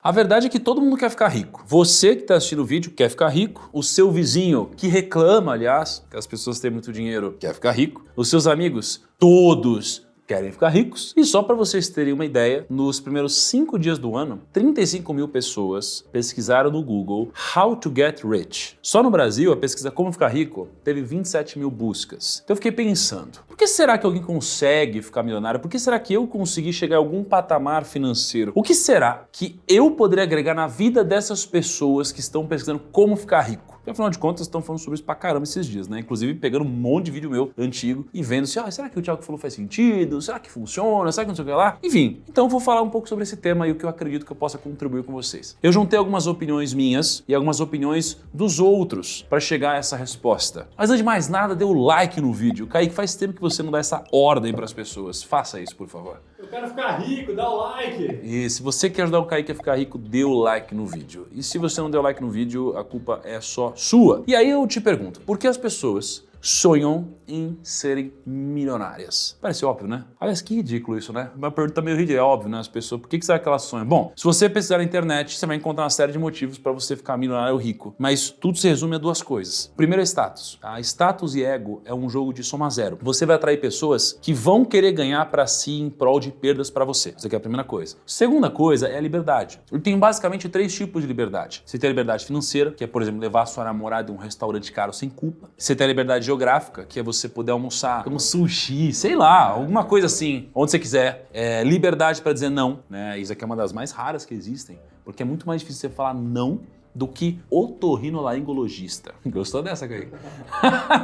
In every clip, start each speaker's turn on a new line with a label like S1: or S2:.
S1: A verdade é que todo mundo quer ficar rico. Você que está assistindo o vídeo quer ficar rico. O seu vizinho, que reclama, aliás, que as pessoas têm muito dinheiro, quer ficar rico. Os seus amigos, todos querem ficar ricos. E só para vocês terem uma ideia, nos primeiros 5 dias do ano, 35 mil pessoas pesquisaram no Google How to Get Rich. Só no Brasil, a pesquisa Como Ficar Rico teve 27 mil buscas. Então eu fiquei pensando, por que será que alguém consegue ficar milionário? Por que será que eu consegui chegar a algum patamar financeiro? O que será que eu poderia agregar na vida dessas pessoas que estão pesquisando como ficar rico? Porque, afinal de contas, estão falando sobre isso pra caramba esses dias, né? Inclusive pegando um monte de vídeo meu antigo e vendo se, será que o Thiago falou faz sentido? Será que funciona? Será que não sei o que lá? Enfim, então eu vou falar um pouco sobre esse tema e o que eu acredito que eu possa contribuir com vocês. Eu juntei algumas opiniões minhas e algumas opiniões dos outros para chegar a essa resposta. Mas antes de mais nada, dê o like no vídeo. Kaique, faz tempo que você não dá essa ordem para as pessoas. Faça isso, por favor.
S2: Eu quero ficar rico, dá o like!
S1: E se você quer ajudar o Kaique a ficar rico, dê o like no vídeo. E se você não deu like no vídeo, a culpa é só sua. E aí eu te pergunto, por que as pessoas sonham em serem milionárias? Parece óbvio, né? Aliás, que ridículo isso, né? Uma pergunta meio ridícula, é óbvio, né? As pessoas, por que será que elas sonham? Bom, se você pesquisar na internet, você vai encontrar uma série de motivos para você ficar milionário ou rico. Mas tudo se resume a duas coisas. Primeiro é status. Tá? Status e ego é um jogo de soma zero. Você vai atrair pessoas que vão querer ganhar para si em prol de perdas para você. Essa aqui é a primeira coisa. Segunda coisa é a liberdade. Eu tenho basicamente 3 tipos de liberdade. Você tem a liberdade financeira, que é, por exemplo, levar a sua namorada em um restaurante caro sem culpa. Você tem a liberdade geográfica, que é você poder almoçar como sushi, sei lá, alguma coisa assim, onde você quiser. Liberdade para dizer não, né? Isso aqui é uma das mais raras que existem, porque é muito mais difícil você falar não do que otorrinolaringologista. Gostou dessa, Kaique?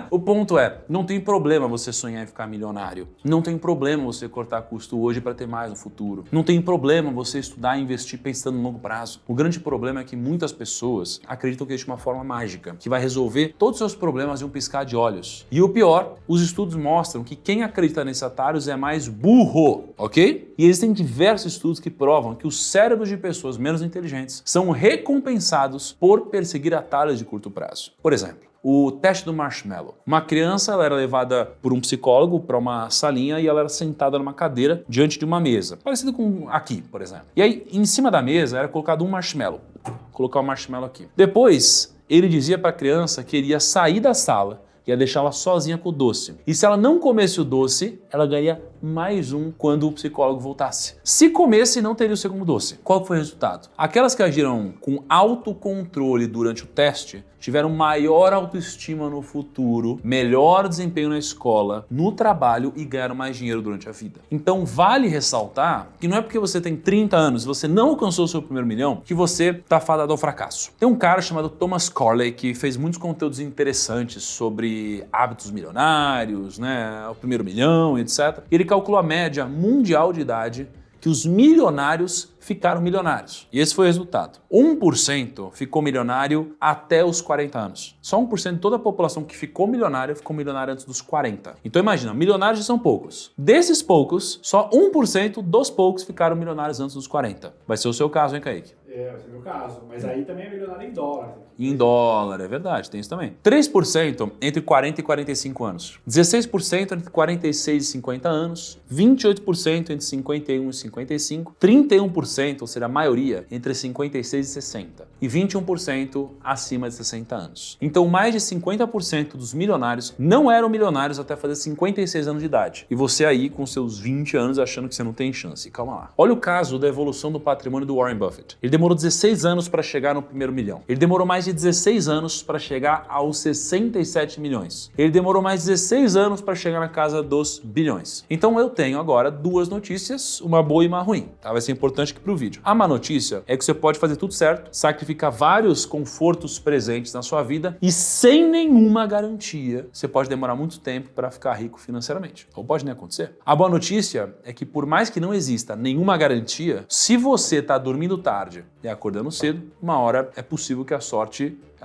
S1: O ponto é, não tem problema você sonhar em ficar milionário. Não tem problema você cortar custo hoje para ter mais no futuro. Não tem problema você estudar e investir pensando no longo prazo. O grande problema é que muitas pessoas acreditam que existe uma forma mágica que vai resolver todos os seus problemas em um piscar de olhos. E o pior, os estudos mostram que quem acredita nesses atalhos é mais burro, ok? E existem diversos estudos que provam que os cérebros de pessoas menos inteligentes são recompensados por perseguir atalhos de curto prazo. Por exemplo, o teste do marshmallow. Uma criança ela era levada por um psicólogo para uma salinha e ela era sentada numa cadeira diante de uma mesa, parecido com aqui, por exemplo. E aí, em cima da mesa era colocado um marshmallow. Colocar o marshmallow aqui. Depois, ele dizia para a criança que ele ia sair da sala, ia deixá-la sozinha com o doce. E se ela não comesse o doce, ela ganharia mais um quando o psicólogo voltasse. Se comesse, não teria o segundo doce. Qual foi o resultado? Aquelas que agiram com autocontrole durante o teste tiveram maior autoestima no futuro, melhor desempenho na escola, no trabalho e ganharam mais dinheiro durante a vida. Então vale ressaltar que não é porque você tem 30 anos e você não alcançou o seu primeiro milhão que você está fadado ao fracasso. Tem um cara chamado Thomas Corley que fez muitos conteúdos interessantes sobre hábitos milionários, né, o primeiro milhão, etc. E ele calculou a média mundial de idade que os milionários ficaram milionários. E esse foi o resultado. 1% ficou milionário até os 40 anos. Só 1% de toda a população que ficou milionária antes dos 40. Então imagina, milionários são poucos. Desses poucos, só 1% dos poucos ficaram milionários antes dos 40. Vai ser o seu caso, hein, Kaique?
S2: Vai ser o meu caso. Mas aí também é milionário em dólar.
S1: Em dólar, é verdade, tem isso também. 3% entre 40 e 45 anos. 16% entre 46 e 50 anos. 28% entre 51 e 55. 31%, ou seja, a maioria, entre 56 e 60. E 21% acima de 60 anos. Então, mais de 50% dos milionários não eram milionários até fazer 56 anos de idade. E você aí, com seus 20 anos, achando que você não tem chance. Calma lá. Olha o caso da evolução do patrimônio do Warren Buffett. Ele demorou 16 anos para chegar no primeiro milhão. Ele demorou mais de 16 anos para chegar aos 67 milhões. Ele demorou mais 16 anos para chegar na casa dos bilhões. Então eu tenho agora 2 notícias, uma boa e uma ruim. Tá? Vai ser importante aqui para o vídeo. A má notícia é que você pode fazer tudo certo, sacrificar vários confortos presentes na sua vida e sem nenhuma garantia você pode demorar muito tempo para ficar rico financeiramente. Ou pode nem acontecer. A boa notícia é que por mais que não exista nenhuma garantia, se você está dormindo tarde e acordando cedo, uma hora é possível que a sorte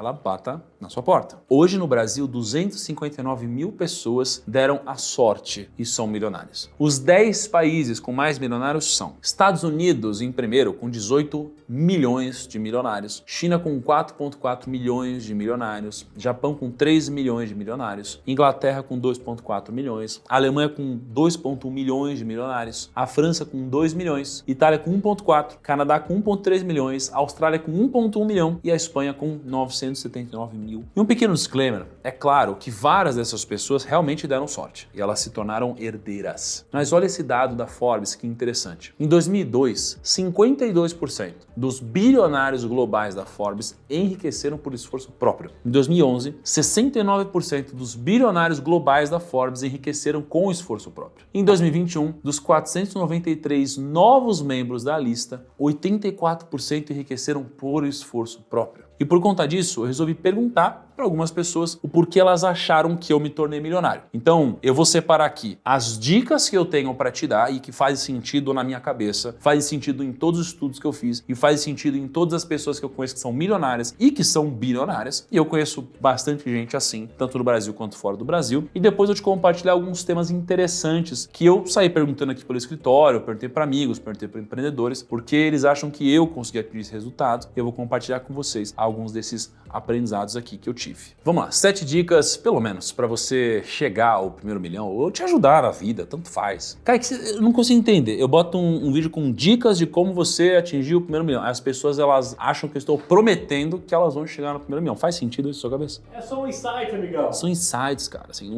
S1: ela bata na sua porta. Hoje no Brasil, 259 mil pessoas deram a sorte e são milionários. Os 10 países com mais milionários são Estados Unidos em primeiro com 18 milhões de milionários, China com 4,4 milhões de milionários, Japão com 3 milhões de milionários, Inglaterra com 2,4 milhões, Alemanha com 2,1 milhões de milionários, a França com 2 milhões, Itália com 1,4, Canadá com 1,3 milhões, Austrália com 1,1 milhão e a Espanha com 979 mil. E um pequeno disclaimer, é claro que várias dessas pessoas realmente deram sorte e elas se tornaram herdeiras. Mas olha esse dado da Forbes, que interessante. Em 2002, 52% dos bilionários globais da Forbes enriqueceram por esforço próprio. Em 2011, 69% dos bilionários globais da Forbes enriqueceram com esforço próprio. Em 2021, dos 493 novos membros da lista, 84% enriqueceram por esforço próprio. E por conta disso, eu resolvi perguntar para algumas pessoas o porquê elas acharam que eu me tornei milionário. Então, eu vou separar aqui as dicas que eu tenho para te dar e que fazem sentido na minha cabeça, fazem sentido em todos os estudos que eu fiz e fazem sentido em todas as pessoas que eu conheço que são milionárias e que são bilionárias. E eu conheço bastante gente assim, tanto no Brasil quanto fora do Brasil. E depois eu te compartilhar alguns temas interessantes que eu saí perguntando aqui pelo escritório, perguntei para amigos, perguntei para empreendedores, porque eles acham que eu consegui atingir esse resultado e eu vou compartilhar com vocês alguns desses aprendizados aqui que eu tive. Vamos lá, 7 dicas, pelo menos, para você chegar ao primeiro milhão ou te ajudar na vida, tanto faz. Cara, eu não consigo entender. Eu boto um vídeo com dicas de como você atingir o primeiro milhão. As pessoas, elas acham que eu estou prometendo que elas vão chegar no primeiro milhão. Faz sentido isso na sua cabeça?
S2: É só um insight, amigão.
S1: São insights, cara. Assim,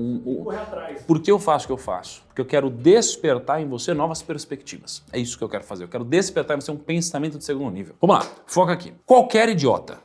S2: Correr atrás.
S1: Por que eu faço o que eu faço? Porque eu quero despertar em você novas perspectivas. É isso que eu quero fazer. Eu quero despertar em você um pensamento de segundo nível. Vamos lá, foca aqui. Qualquer idiota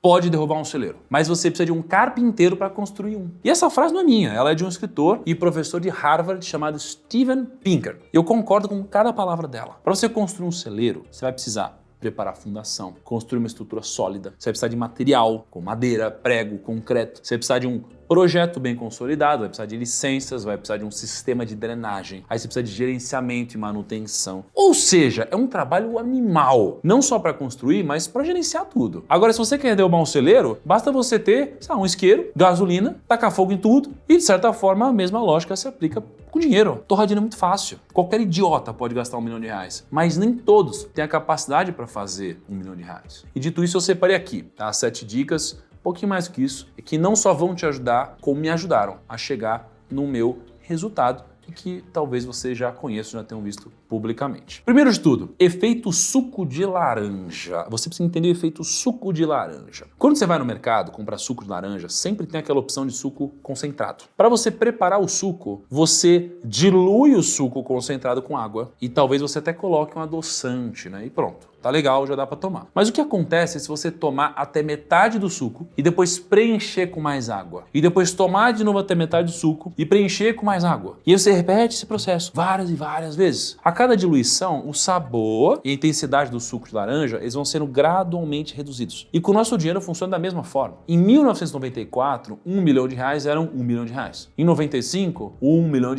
S1: pode derrubar um celeiro, mas você precisa de um carpinteiro para construir um. E essa frase não é minha, ela é de um escritor e professor de Harvard chamado Steven Pinker. Eu concordo com cada palavra dela. Para você construir um celeiro, você vai precisar preparar a fundação, construir uma estrutura sólida. Você vai precisar de material, como madeira, prego, concreto. Você vai precisar de um projeto bem consolidado, vai precisar de licenças, vai precisar de um sistema de drenagem. Aí você precisa de gerenciamento e manutenção. Ou seja, é um trabalho animal. Não só para construir, mas para gerenciar tudo. Agora, se você quer derrubar um celeiro, basta você ter, sei lá, um isqueiro, gasolina, tacar fogo em tudo e, de certa forma, a mesma lógica se aplica com dinheiro. Torradinho é muito fácil. Qualquer idiota pode gastar R$1 milhão, mas nem todos têm a capacidade para fazer R$1 milhão. E dito isso, eu separei aqui, tá? 7 dicas, um pouquinho mais do que isso, e que não só vão te ajudar, como me ajudaram a chegar no meu resultado e que talvez você já conheça, já tenham visto publicamente. Primeiro de tudo, efeito suco de laranja. Você precisa entender o efeito suco de laranja. Quando você vai no mercado comprar suco de laranja, sempre tem aquela opção de suco concentrado. Para você preparar o suco, você dilui o suco concentrado com água e talvez você até coloque um adoçante, né? E pronto. Tá legal, já dá para tomar. Mas o que acontece se você tomar até metade do suco e depois preencher com mais água? E depois tomar de novo até metade do suco e preencher com mais água? E aí você repete esse processo várias e várias vezes. A cada diluição, o sabor e a intensidade do suco de laranja, eles vão sendo gradualmente reduzidos. E com o nosso dinheiro funciona da mesma forma. Em 1994, R$1 milhão eram R$1 milhão. Em 95, R$1 milhão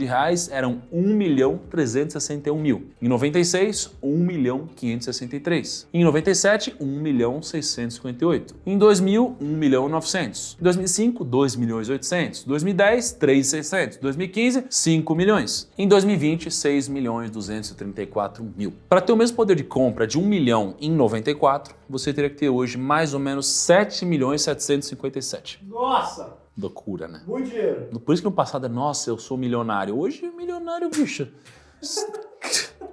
S1: eram 1.361.000. Em 96, 1.563. Em 97, 1.658. Em 2000, 1.900.000. Em 2005, 2.800.000. 2010, 3.600.000. 2015, 5 milhões. Em 2020, 6.234.000. Para ter o mesmo poder de compra de 1 milhão em 94, você teria que ter hoje mais ou menos 7.757.000.
S2: Nossa!
S1: Loucura, né?
S2: Muito dinheiro.
S1: Por isso que no passado é, nossa, eu sou milionário. Hoje, milionário, bicho.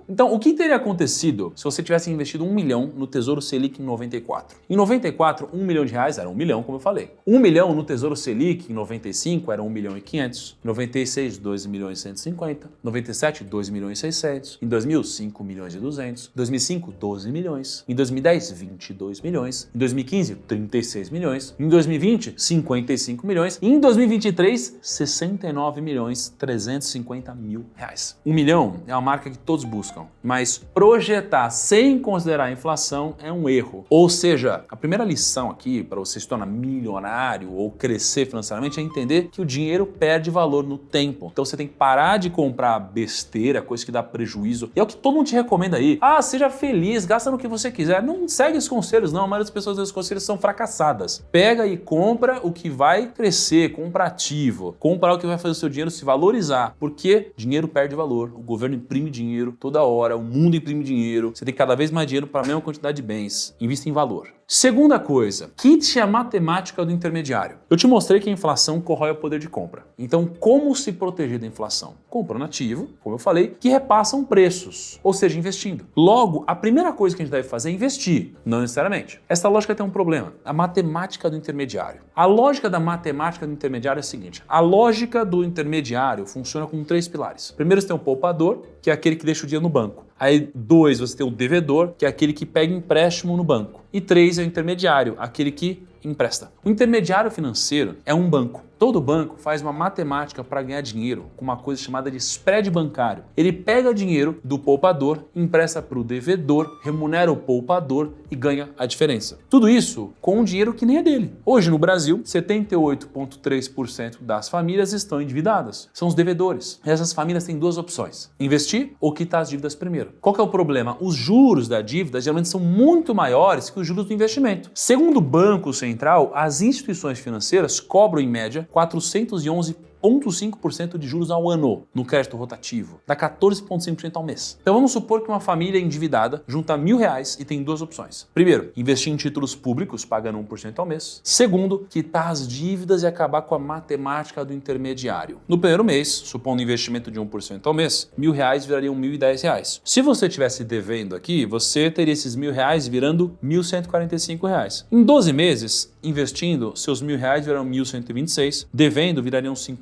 S1: Então, o que teria acontecido se você tivesse investido 1 milhão no Tesouro Selic em 94? Em 94, R$1 milhão era 1 milhão, como eu falei. 1 milhão no Tesouro Selic em 95 era 1.500.000. Em 96, 2.150.000. Em 97, 2.600.000. Em 2000, 5.200.000. Em 2005, 12 milhões. Em 2010, 22 milhões. Em 2015, 36 milhões. Em 2020, 55 milhões. E em 2023, 69.350.000 reais. 1 milhão é uma marca que todos buscam. inflação. Mas projetar sem considerar a inflação é um erro. Ou seja, a primeira lição aqui para você se tornar milionário ou crescer financeiramente é entender que o dinheiro perde valor no tempo. Então você tem que parar de comprar besteira, coisa que dá prejuízo. E é o que todo mundo te recomenda aí. Ah, seja feliz, gasta no que você quiser. Não segue esses conselhos, não. A maioria das pessoas desses conselhos são fracassadas. Pega e compra o que vai crescer, compra ativo. Compra o que vai fazer o seu dinheiro se valorizar. Porque dinheiro perde valor. O governo imprime dinheiro toda hora, o mundo imprime dinheiro. Você tem cada vez mais dinheiro para a mesma quantidade de bens. Invista em valor. Segunda coisa, quite a matemática do intermediário. Eu te mostrei que a inflação corrói o poder de compra. Então, como se proteger da inflação? Comprando ativo, como eu falei, que repassam preços, ou seja, investindo. Logo, a primeira coisa que a gente deve fazer é investir, não necessariamente. Essa lógica tem um problema, a matemática do intermediário. A lógica da matemática do intermediário é a seguinte, a lógica do intermediário funciona com 3 pilares. Primeiro, você tem o poupador, que é aquele que deixa o dinheiro no banco. Aí 2, você tem o devedor, que é aquele que pega empréstimo no banco. E 3 é o intermediário, aquele que empresta. O intermediário financeiro é um banco. Todo banco faz uma matemática para ganhar dinheiro com uma coisa chamada de spread bancário. Ele pega dinheiro do poupador, empresta para o devedor, remunera o poupador e ganha a diferença. Tudo isso com um dinheiro que nem é dele. Hoje no Brasil, 78,3% das famílias estão endividadas. São os devedores. Essas famílias têm 2 opções: investir ou quitar as dívidas primeiro. Qual que é o problema? Os juros da dívida geralmente são muito maiores que os juros do investimento. Segundo o Banco Central, as instituições financeiras cobram em média 411,5% de juros ao ano no crédito rotativo, dá 14,5% ao mês. Então vamos supor que uma família endividada junta R$1.000 e tem 2 opções. Primeiro, investir em títulos públicos pagando 1% ao mês. Segundo, quitar as dívidas e acabar com a matemática do intermediário. No primeiro mês, supondo um investimento de 1% ao mês, R$1.000 virariam R$1.010. Se você estivesse devendo aqui, você teria esses R$1.000 virando R$1.145. Em 12 meses, investindo, seus R$1.000 virarão R$1.126, devendo virariam R$5.000.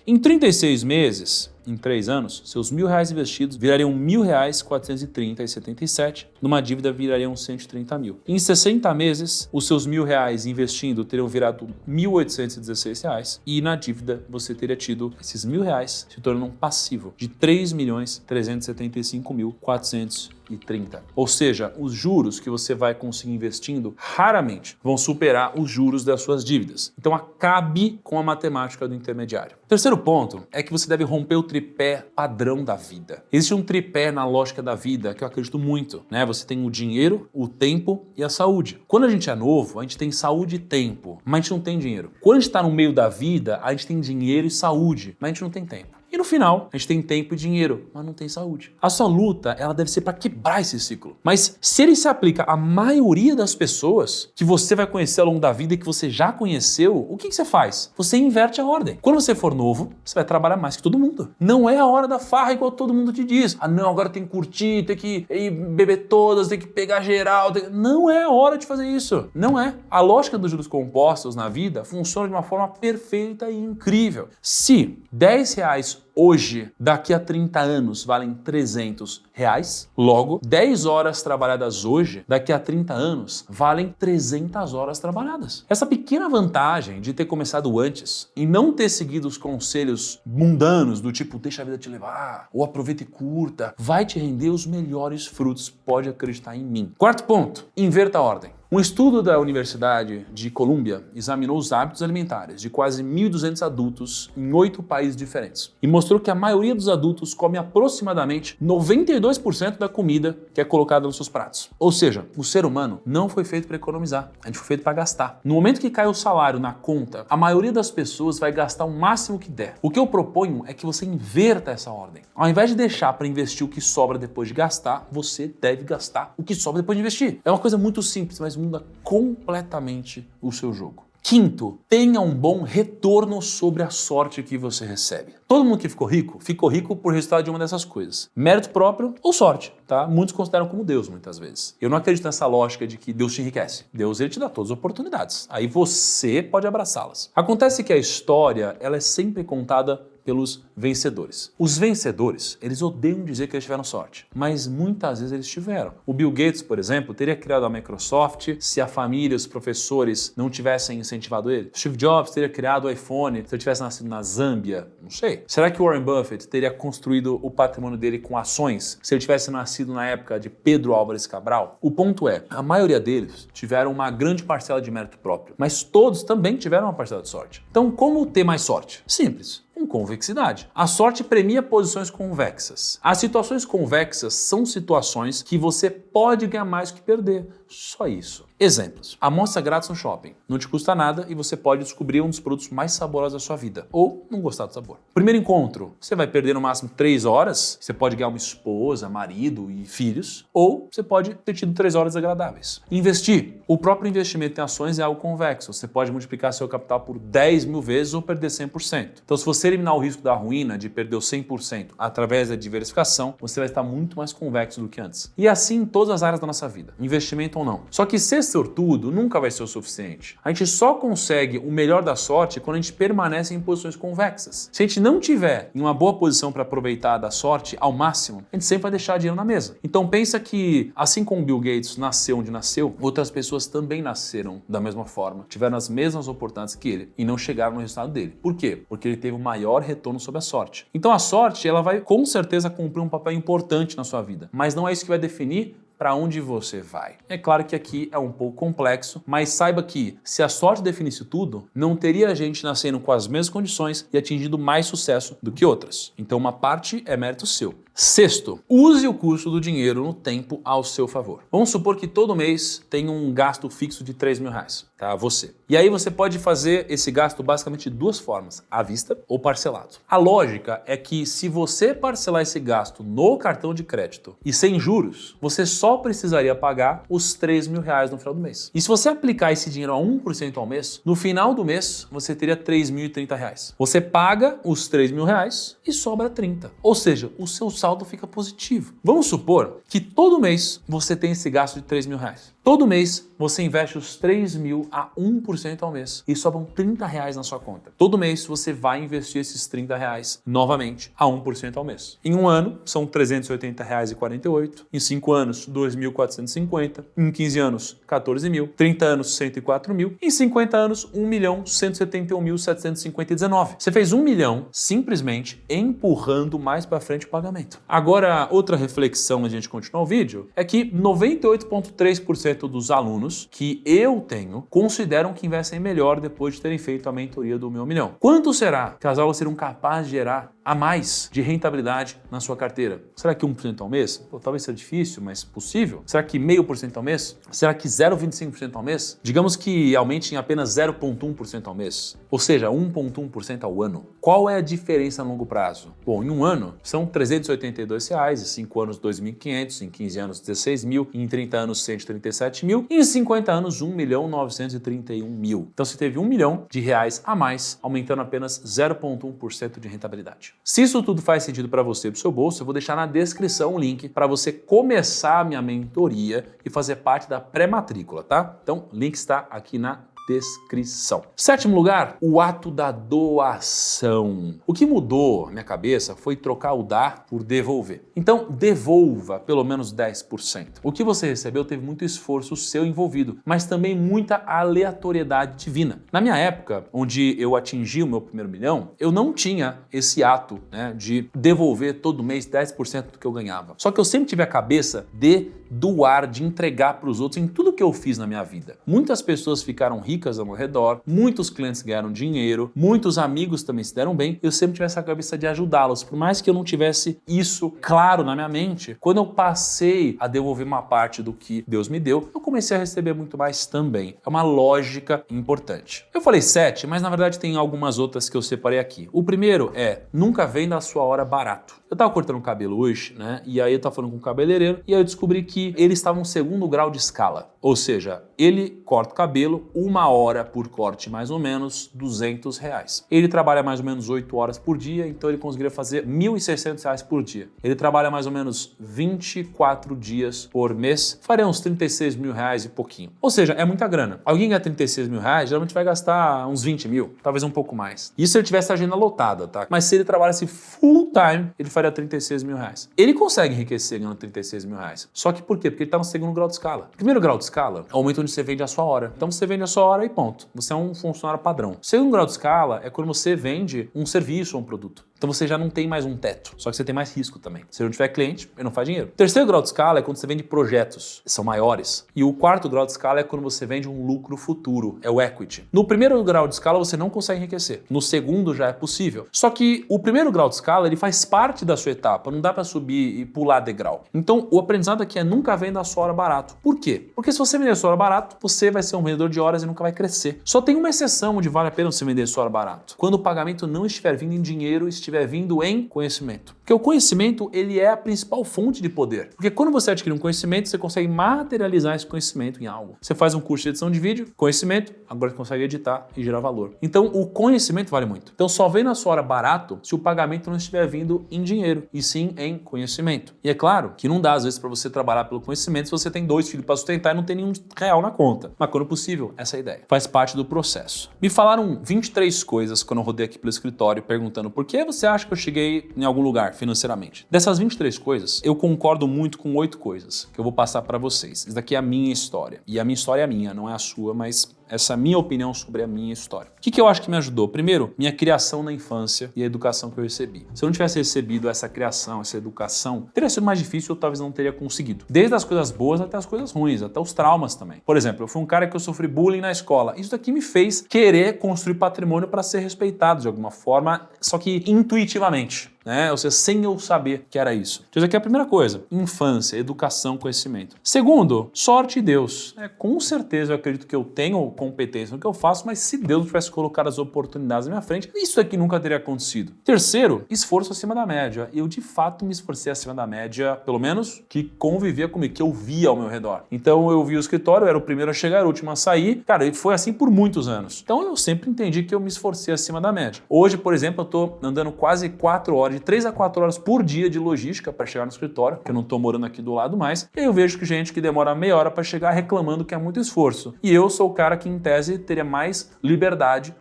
S1: Em 36 meses, em 3 anos, seus R$1.000 investidos virariam R$1.430,77, numa dívida virariam R$130.000. Em 60 meses, os seus R$1.000 investindo teriam virado R$1.816 e na dívida você teria tido esses R$1.000 se tornando um passivo de R$3.375.430. Ou seja, os juros que você vai conseguir investindo raramente vão superar os juros das suas dívidas. Então acabe com a matemática do intermediário. O terceiro ponto é que você deve romper o tripé padrão da vida. Existe um tripé na lógica da vida que eu acredito muito, né? Você tem o dinheiro, o tempo e a saúde. Quando a gente é novo, a gente tem saúde e tempo, mas a gente não tem dinheiro. Quando a gente está no meio da vida, a gente tem dinheiro e saúde, mas a gente não tem tempo. E no final, a gente tem tempo e dinheiro, mas não tem saúde. A sua luta, ela deve ser para quebrar esse ciclo. Mas se ele se aplica à maioria das pessoas que você vai conhecer ao longo da vida e que você já conheceu, o que você faz? Você inverte a ordem. Quando você for novo, você vai trabalhar mais que todo mundo. Não é a hora da farra igual todo mundo te diz. Ah não, agora tem que curtir, tem que ir beber todas, tem que pegar geral. Não é a hora de fazer isso. Não é. A lógica dos juros compostos na vida funciona de uma forma perfeita e incrível. Se R$10 hoje, daqui a 30 anos, valem R$300. Logo, 10 horas trabalhadas hoje, daqui a 30 anos, valem 300 horas trabalhadas. Essa pequena vantagem de ter começado antes e não ter seguido os conselhos mundanos do tipo deixa a vida te levar ou aproveita e curta, vai te render os melhores frutos, pode acreditar em mim. Quarto ponto, inverta a ordem. Um estudo da Universidade de Colômbia examinou os hábitos alimentares de quase 1.200 adultos em 8 países diferentes e mostrou que a maioria dos adultos come aproximadamente 92% da comida que é colocada nos seus pratos. Ou seja, o ser humano não foi feito para economizar, a gente foi feito para gastar. No momento que cai o salário na conta, a maioria das pessoas vai gastar o máximo que der. O que eu proponho é que você inverta essa ordem. Ao invés de deixar para investir o que sobra depois de gastar, você deve gastar o que sobra depois de investir. É uma coisa muito simples, mas muda completamente o seu jogo. Quinto, tenha um bom retorno sobre a sorte que você recebe. Todo mundo que ficou rico por resultado de uma dessas coisas. Mérito próprio ou sorte, tá? Muitos consideram como Deus, muitas vezes. Eu não acredito nessa lógica de que Deus te enriquece. Deus, ele te dá todas as oportunidades. Aí você pode abraçá-las. Acontece que a história, ela é sempre contada pelos vencedores. Os vencedores, eles odeiam dizer que eles tiveram sorte, mas muitas vezes eles tiveram. O Bill Gates, por exemplo, teria criado a Microsoft se a família e os professores não tivessem incentivado ele. Steve Jobs teria criado o iPhone se ele tivesse nascido na Zâmbia? Não sei. Será que Warren Buffett teria construído o patrimônio dele com ações se ele tivesse nascido na época de Pedro Álvares Cabral? O ponto é, a maioria deles tiveram uma grande parcela de mérito próprio, mas todos também tiveram uma parcela de sorte. Então, como ter mais sorte? Simples. Com convexidade. A sorte premia posições convexas. As situações convexas são situações que você pode ganhar mais que perder. Só isso. Exemplos. Amostra grátis no shopping. Não te custa nada e você pode descobrir um dos produtos mais saborosos da sua vida. Ou não gostar do sabor. Primeiro encontro. Você vai perder no máximo 3 horas. Você pode ganhar uma esposa, marido e filhos. Ou você pode ter tido 3 horas agradáveis. Investir. O próprio investimento em ações é algo convexo. Você pode multiplicar seu capital por 10 mil vezes ou perder 100%. Então, se você eliminar o risco da ruína, de perder o 100% através da diversificação, você vai estar muito mais convexo do que antes. E assim em todas as áreas da nossa vida. Investimento ou não. Só que ser sortudo nunca vai ser o suficiente. A gente só consegue o melhor da sorte quando a gente permanece em posições convexas. Se a gente não tiver em uma boa posição para aproveitar da sorte ao máximo, a gente sempre vai deixar dinheiro na mesa. Então pensa que, assim como Bill Gates nasceu onde nasceu, outras pessoas também nasceram da mesma forma, tiveram as mesmas oportunidades que ele e não chegaram no resultado dele. Por quê? Porque ele teve o maior retorno sobre a sorte. Então a sorte, ela vai com certeza cumprir um papel importante na sua vida, mas não é isso que vai definir para onde você vai. É claro que aqui é um pouco complexo, mas saiba que se a sorte definisse tudo, não teria gente nascendo com as mesmas condições e atingindo mais sucesso do que outras. Então uma parte é mérito seu. Sexto, use o custo do dinheiro no tempo ao seu favor. Vamos supor que todo mês tem um gasto fixo de 3 mil reais, tá? Você. E aí você pode fazer esse gasto basicamente de 2 formas, à vista ou parcelado. A lógica é que se você parcelar esse gasto no cartão de crédito e sem juros, você só precisaria pagar os 3 mil reais no final do mês. E se você aplicar esse dinheiro a 1% ao mês, no final do mês você teria 3.030 reais. Você paga os 3 mil reais e sobra 30. Ou seja, o seu saldo fica positivo. Vamos supor que todo mês você tem esse gasto de 3 mil reais. Todo mês você investe os 3 mil a 1% ao mês e sobram 30 reais na sua conta. Todo mês você vai investir esses 30 reais novamente a 1% ao mês. Em um ano são 380 reais e 48. Em 5 anos 2.450. Em 15 anos 14 mil. 30 anos 104 mil. Em 50 anos 1.171.750,19. Você fez 1 milhão simplesmente empurrando mais para frente o pagamento. Agora outra reflexão antes de a gente continuar o vídeo é que 98,3% dos alunos que eu tenho consideram que investem melhor depois de terem feito a mentoria do Meu Milhão. Quanto será que as aulas serão capazes de gerar a mais de rentabilidade na sua carteira? Será que 1% ao mês? Pô, talvez seja difícil, mas possível. Será que 0,5% ao mês? Será que 0,25% ao mês? Digamos que aumente em apenas 0,1% ao mês, ou seja, 1,1% ao ano. Qual é a diferença a longo prazo? Bom, em um ano são R$ 382 reais, em 5 anos 2.500, em 15 anos 16 mil, em 30 anos 137 mil, e em 50 anos 1.931.000. Então você teve 1 milhão de reais a mais, aumentando apenas 0,1% de rentabilidade. Se isso tudo faz sentido para você e para o seu bolso, eu vou deixar na descrição um link para você começar a minha mentoria e fazer parte da pré-matrícula, tá? Então, o link está aqui na descrição. Sétimo lugar, o ato da doação. O que mudou na minha cabeça foi trocar o dar por devolver. Então, devolva pelo menos 10%. O que você recebeu teve muito esforço seu envolvido, mas também muita aleatoriedade divina. Na minha época, onde eu atingi o meu primeiro milhão, eu não tinha esse ato, né, de devolver todo mês 10% do que eu ganhava. Só que eu sempre tive a cabeça de doar, de entregar para os outros em tudo que eu fiz na minha vida. Muitas pessoas ficaram ricas ao meu redor, muitos clientes ganharam dinheiro, muitos amigos também se deram bem. Eu sempre tive essa cabeça de ajudá-los, por mais que eu não tivesse isso claro na minha mente. Quando eu passei a devolver uma parte do que Deus me deu, eu comecei a receber muito mais também. É uma lógica importante. Eu falei 7, mas na verdade tem algumas outras que eu separei aqui. O primeiro é, nunca venda a sua hora barato. Eu tava cortando o cabelo hoje, né? E aí eu tava falando com o cabeleireiro e aí eu descobri que ele estava no 2º grau de escala. Ou seja, Ele corta o cabelo, 1 hora por corte, mais ou menos, R$200. Ele trabalha mais ou menos 8 horas por dia, então ele conseguiria fazer R$1.600 por dia. Ele trabalha mais ou menos 24 dias por mês, faria uns R$36 mil e pouquinho. Ou seja, é muita grana. Alguém ganha R$36 mil, geralmente vai gastar uns 20 mil, talvez um pouco mais. Isso se ele tivesse a agenda lotada, tá? Mas se ele trabalhasse full time, ele faria R$36 mil. Ele consegue enriquecer ganhando R$36 mil. Só que por quê? Porque ele está no segundo grau de escala. Primeiro grau de escala é o momento onde você vende a sua hora. Então você vende a sua hora e ponto. Você é um funcionário padrão. Segundo grau de escala é quando você vende um serviço ou um produto. Então você já não tem mais um teto, só que você tem mais risco também. Se não tiver cliente, ele não faz dinheiro. Terceiro grau de escala é quando você vende projetos, são maiores. E o quarto grau de escala é quando você vende um lucro futuro, é o equity. No primeiro grau de escala você não consegue enriquecer. No segundo já é possível. Só que o primeiro grau de escala ele faz parte da sua etapa, não dá para subir e pular degrau. Então o aprendizado aqui é nunca venda a sua hora barato. Por quê? Porque se você vender a sua hora barato, você vai ser um vendedor de horas e nunca vai crescer. Só tem uma exceção onde vale a pena você vender a sua hora barato. Quando o pagamento não estiver vindo em dinheiro, estiver vindo em conhecimento. Porque o conhecimento, ele é a principal fonte de poder. Porque quando você adquire um conhecimento, você consegue materializar esse conhecimento em algo. Você faz um curso de edição de vídeo, conhecimento, agora você consegue editar e gerar valor. Então, o conhecimento vale muito. Então, só vem na sua hora barato se o pagamento não estiver vindo em dinheiro, e sim em conhecimento. E é claro que não dá, às vezes, para você trabalhar pelo conhecimento se você tem 2 filhos para sustentar e não tem nenhum real na conta. Mas quando possível, essa é a ideia. Faz parte do processo. Me falaram 23 coisas quando eu rodei aqui pelo escritório perguntando por que você acha que eu cheguei em algum lugar financeiramente. Dessas 23 coisas, eu concordo muito com 8 coisas que eu vou passar para vocês. Isso daqui é a minha história. E a minha história é minha, não é a sua, mas essa é a minha opinião sobre a minha história. O que eu acho que me ajudou? Primeiro, minha criação na infância e a educação que eu recebi. Se eu não tivesse recebido essa criação, essa educação, teria sido mais difícil, eu talvez não teria conseguido. Desde as coisas boas até as coisas ruins, até os traumas também. Por exemplo, eu fui um cara que eu sofri bullying na escola. Isso daqui me fez querer construir patrimônio para ser respeitado de alguma forma, só que intuitivamente. Ou seja, sem eu saber que era isso. Então, isso aqui é a primeira coisa. Infância, educação, conhecimento. Segundo, sorte e Deus. Com certeza eu acredito que eu tenho competência no que eu faço, mas se Deus não tivesse colocado as oportunidades na minha frente, isso aqui nunca teria acontecido. Terceiro, esforço acima da média. Eu, de fato, me esforcei acima da média, pelo menos que convivia comigo, que eu via ao meu redor. Então, eu vi o escritório, eu era o primeiro a chegar, era o último a sair. Cara, e foi assim por muitos anos. Então, eu sempre entendi que eu me esforcei acima da média. Hoje, por exemplo, eu tô andando quase 4 horas, de 3 a 4 horas por dia de logística para chegar no escritório, porque eu não tô morando aqui do lado mais. E aí eu vejo que gente que demora meia hora para chegar reclamando que é muito esforço. E eu sou o cara que, em tese, teria mais liberdade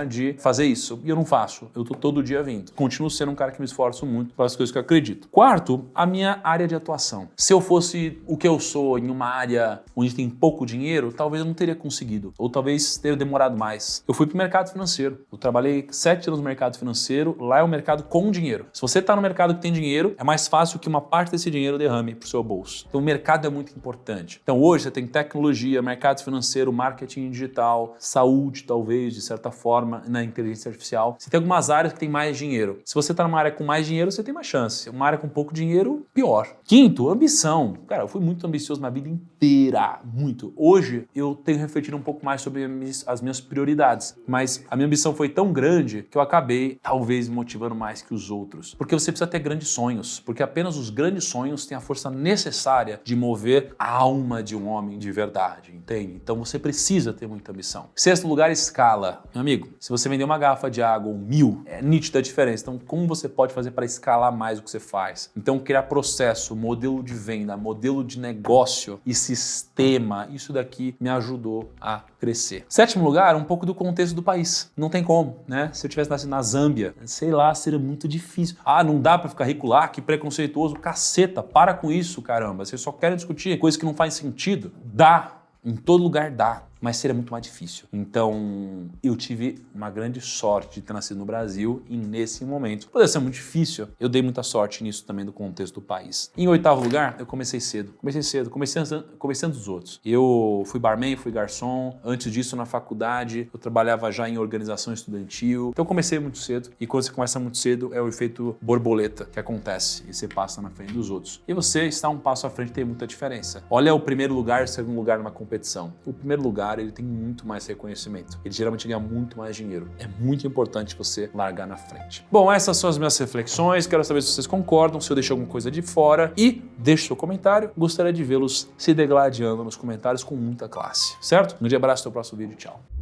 S1: de fazer isso. E eu não faço. Eu tô todo dia vindo. Continuo sendo um cara que me esforço muito para as coisas que eu acredito. Quarto, a minha área de atuação. Se eu fosse o que eu sou em uma área onde tem pouco dinheiro, talvez eu não teria conseguido. Ou talvez teria demorado mais. Eu fui pro mercado financeiro. Eu trabalhei 7 anos no mercado financeiro. Lá é um mercado com dinheiro. Se você tá no mercado que tem dinheiro, é mais fácil que uma parte desse dinheiro derrame pro seu bolso. Então o mercado é muito importante. Então hoje você tem tecnologia, mercado financeiro, marketing digital, saúde talvez, de certa forma, na inteligência artificial. Você tem algumas áreas que tem mais dinheiro. Se você está numa área com mais dinheiro, você tem mais chance. Uma área com pouco dinheiro, pior. Quinto, ambição. Cara, eu fui muito ambicioso na vida inteira. Muito. Hoje, eu tenho refletido um pouco mais sobre as minhas prioridades. Mas a minha ambição foi tão grande que eu acabei, talvez, me motivando mais que os outros. Porque você precisa ter grandes sonhos. Porque apenas os grandes sonhos têm a força necessária de mover a alma de um homem de verdade, entende? Então você precisa ter muita ambição. Sexto lugar, escala. Meu amigo, se você vender uma garrafa de água ou 1000, é nítida a diferença. Então, como você pode fazer para escalar mais o que você faz? Então, criar processo, modelo de venda, modelo de negócio e sistema, isso daqui me ajudou a crescer. Sétimo lugar, um pouco do contexto do país. Não tem como, né? Se eu tivesse nascido na Zâmbia, sei lá, seria muito difícil. Ah, não dá para ficar rico lá? Que preconceituoso. Caceta, para com isso, caramba. Vocês só querem discutir coisas que não fazem sentido. Dá. Em todo lugar dá, mas seria muito mais difícil. Então, eu tive uma grande sorte de ter nascido no Brasil e nesse momento, poderia ser muito difícil, eu dei muita sorte nisso também do contexto do país. Em oitavo lugar, eu comecei cedo. Comecei antes dos outros. Eu fui barman, fui garçom. Antes disso, na faculdade, eu trabalhava já em organização estudantil. Então, eu comecei muito cedo. E quando você começa muito cedo, é o efeito borboleta que acontece e você passa na frente dos outros. E você está um passo à frente tem muita diferença. Olha o primeiro lugar e o segundo lugar numa competição. O primeiro lugar área, ele tem muito mais reconhecimento. Ele geralmente ganha muito mais dinheiro. É muito importante você largar na frente. Bom, essas são as minhas reflexões. Quero saber se vocês concordam, se eu deixei alguma coisa de fora. E deixe seu comentário. Gostaria de vê-los se degladiando nos comentários com muita classe, certo? Um grande abraço, até o próximo vídeo. Tchau.